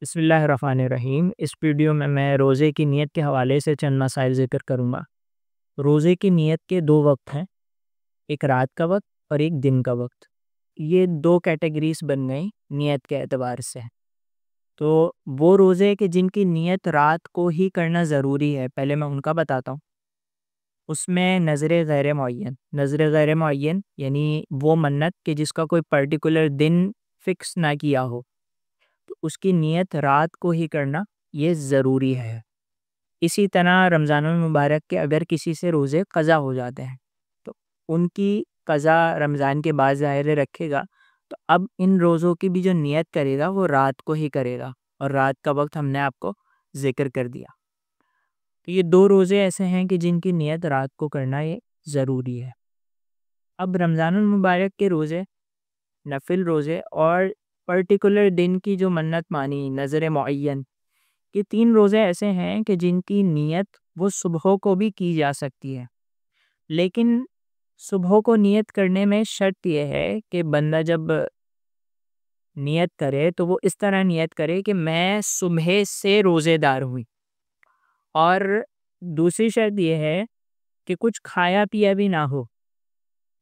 بسم اللہ الرحمن الرحیم۔ اس ویڈیو میں روزے کی نیت کے حوالے سے چند مسائل ذکر کروں گا۔ روزے کی نیت کے دو وقت ہیں، ایک رات کا وقت اور ایک دن کا وقت۔ یہ دو کیٹیگریز بن گئی نیت کے اعتبار سے۔ تو وہ روزے کہ جن کی نیت رات کو ہی کرنا ضروری ہے، پہلے میں ان کا بتاتا ہوں۔ اس میں نظر غیر معین یعنی وہ منت کہ جس کا کوئی پرٹیکولر دن فکس نہ کیا ہو، تو اس کی نیت رات کو ہی کرنا یہ ضروری ہے۔ اسی طرح رمضان المبارک کے اگر کسی سے روزے قضا ہو جاتے ہیں تو ان کی قضا رمضان کے بعد ظاہر رکھے گا، تو اب ان روزوں کی بھی جو نیت کرے گا وہ رات کو ہی کرے گا، اور رات کا وقت ہم نے آپ کو ذکر کر دیا۔ تو یہ دو روزے ایسے ہیں کہ جن کی نیت رات کو کرنا یہ ضروری ہے۔ اب رمضان المبارک کے روزے، نفل روزے اور پرٹیکولر دن کی جو منت مانی نظر معین، یہ تین روزے ایسے ہیں کہ جن کی نیت وہ صبح کو بھی کی جا سکتی ہے، لیکن صبح کو نیت کرنے میں شرط یہ ہے کہ بندہ جب نیت کرے تو وہ اس طرح نیت کرے کہ میں صبح سے روزے دار ہوئی، اور دوسری شرط یہ ہے کہ کچھ کھایا پیا بھی نہ ہو،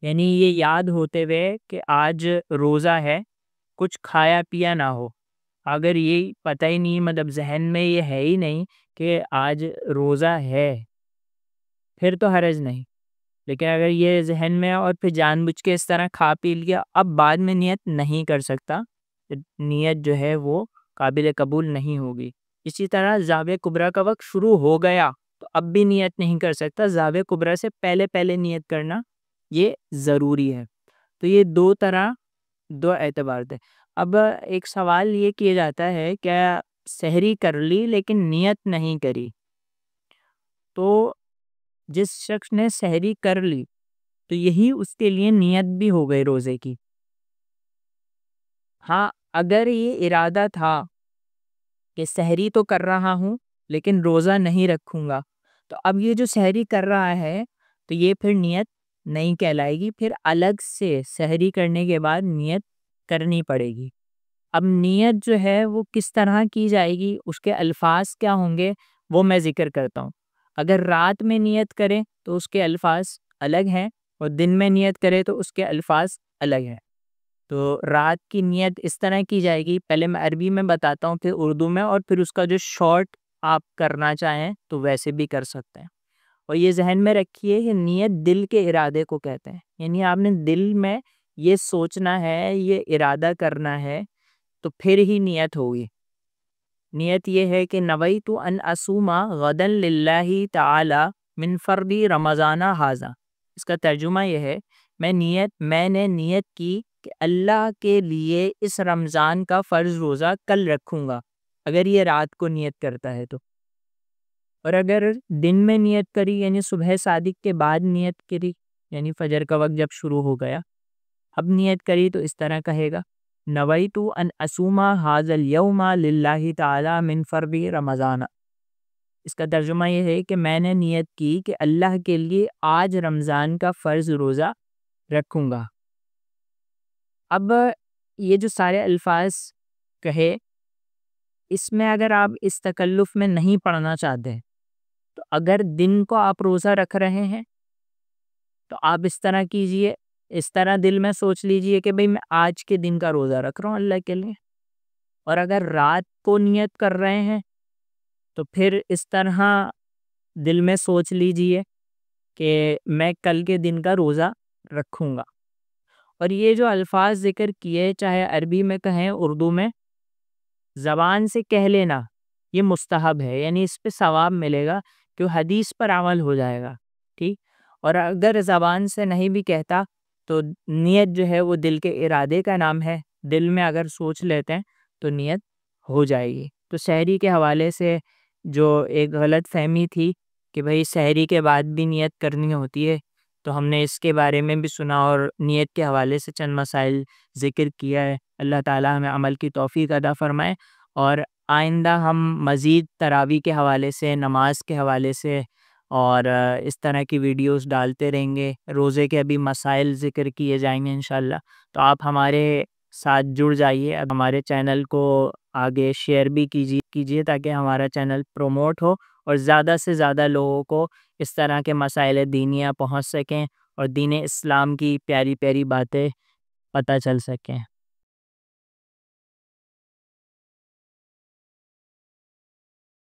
یعنی یہ یاد ہوتے ہوئے کہ آج روزہ ہے، کچھ کھایا پیا نہ ہو۔ اگر یہ پتہ ہی نہیں، مطلب ذہن میں یہ ہے ہی نہیں کہ آج روزہ ہے، پھر تو حرج نہیں۔ لیکن اگر یہ ذہن میں اور پھر جان بوجھ کے اس طرح کھا پی لیا، اب بعد میں نیت نہیں کر سکتا، نیت جو ہے وہ قابل قبول نہیں ہوگی۔ اسی طرح زاویہ کبریٰ کا وقت شروع ہو گیا تو اب بھی نیت نہیں کر سکتا، زاویہ کبریٰ سے پہلے نیت کرنا یہ ضروری ہے۔ تو یہ دو اعتبار تھے۔ اب ایک سوال یہ کیا جاتا ہے، کیا سحری کر لی لیکن نیت نہیں کری؟ تو جس شخص نے سحری کر لی تو یہی اس کے لیے نیت بھی ہو گئی روزے کی۔ ہاں، اگر یہ ارادہ تھا کہ سحری تو کر رہا ہوں لیکن روزہ نہیں رکھوں گا، تو اب یہ جو سحری کر رہا ہے تو یہ پھر نیت نہیں کہلائے گی، پھر الگ سے سحری کرنے کے بعد نیت کرنی پڑے گی۔ اب نیت جو ہے وہ کس طرح کی جائے گی، اس کے الفاظ کیا ہوں گے وہ میں ذکر کرتا ہوں۔ اگر رات میں نیت کرے تو اس کے الفاظ الگ ہیں، اور دن میں نیت کرے تو اس کے الفاظ الگ ہیں۔ تو رات کی نیت اس طرح کی جائے گی، پہلے میں عربی میں بتاتا ہوں پھر اردو میں، اور پھر اس کا جو شارٹ آپ کرنا چاہیں تو ویسے بھی کر سکتے ہیں۔ اور یہ ذہن میں رکھیے کہ نیت دل کے ارادے کو کہتے ہیں، یعنی آپ نے دل میں یہ سوچنا ہے، یہ ارادہ کرنا ہے تو پھر ہی نیت ہوگی۔ نیت یہ ہے کہ نویت ان اصوم غدا للہ تعالی من فرض رمضان ھذا۔ اس کا ترجمہ یہ ہے، میں نے نیت کی کہ اللہ کے لیے اس رمضان کا فرض روزہ کل رکھوں گا، اگر یہ رات کو نیت کرتا ہے تو۔ اور اگر دن میں نیت کری یعنی صبح صادق کے بعد نیت کری، یعنی فجر کا وقت جب شروع ہو گیا اب نیت کری، تو اس طرح کہے گا نویت ان اصوم ھذا الیوم للہ تعالی من فرض رمضان۔ اس کا ترجمہ یہ ہے کہ میں نے نیت کی کہ اللہ کے لیے آج رمضان کا فرض روزہ رکھوں گا۔ اب یہ جو سارے الفاظ کہے، اس میں اگر آپ اس تکلف میں نہیں پڑھنا چاہتے تو اگر دن کو آپ روزہ رکھ رہے ہیں تو آپ اس طرح کیجئے، اس طرح دل میں سوچ لیجئے کہ بھئی میں آج کے دن کا روزہ رکھ رہا ہوں اللہ کے لیے۔ اور اگر رات کو نیت کر رہے ہیں تو پھر اس طرح دل میں سوچ لیجئے کہ میں کل کے دن کا روزہ رکھوں گا۔ اور یہ جو الفاظ ذکر کیے، چاہے عربی میں کہیں اردو میں، زبان سے کہہ لینا یہ مستحب ہے، یعنی اس پہ ثواب ملے گا کہ حدیث پر عمل ہو جائے گا، ٹھیک۔ اور اگر زبان سے نہیں بھی کہتا تو نیت جو ہے وہ دل کے ارادے کا نام ہے، دل میں اگر سوچ لیتے ہیں تو نیت ہو جائے گی۔ تو سحری کے حوالے سے جو ایک غلط فہمی تھی کہ بھئی سحری کے بعد بھی نیت کرنی ہوتی ہے، تو ہم نے اس کے بارے میں بھی سنا اور نیت کے حوالے سے چند مسائل ذکر کیا ہے۔ اللہ تعالیٰ ہمیں عمل کی توفیق عطا فرمائے، اور آئندہ ہم مزید تراویح کے حوالے سے، نماز کے حوالے سے اور اس طرح کی ویڈیوز ڈالتے رہیں گے۔ روزے کے ابھی مسائل ذکر کیے جائیں گے انشاءاللہ، تو آپ ہمارے ساتھ جڑ جائیے. اب ہمارے چینل کو آگے شیئر بھی کیجیے تاکہ ہمارا چینل پروموٹ ہو اور زیادہ سے زیادہ لوگوں کو اس طرح کے مسائل دینیہ پہنچ سکیں اور دین اسلام کی پیاری پیاری باتیں پتہ چل سکیں.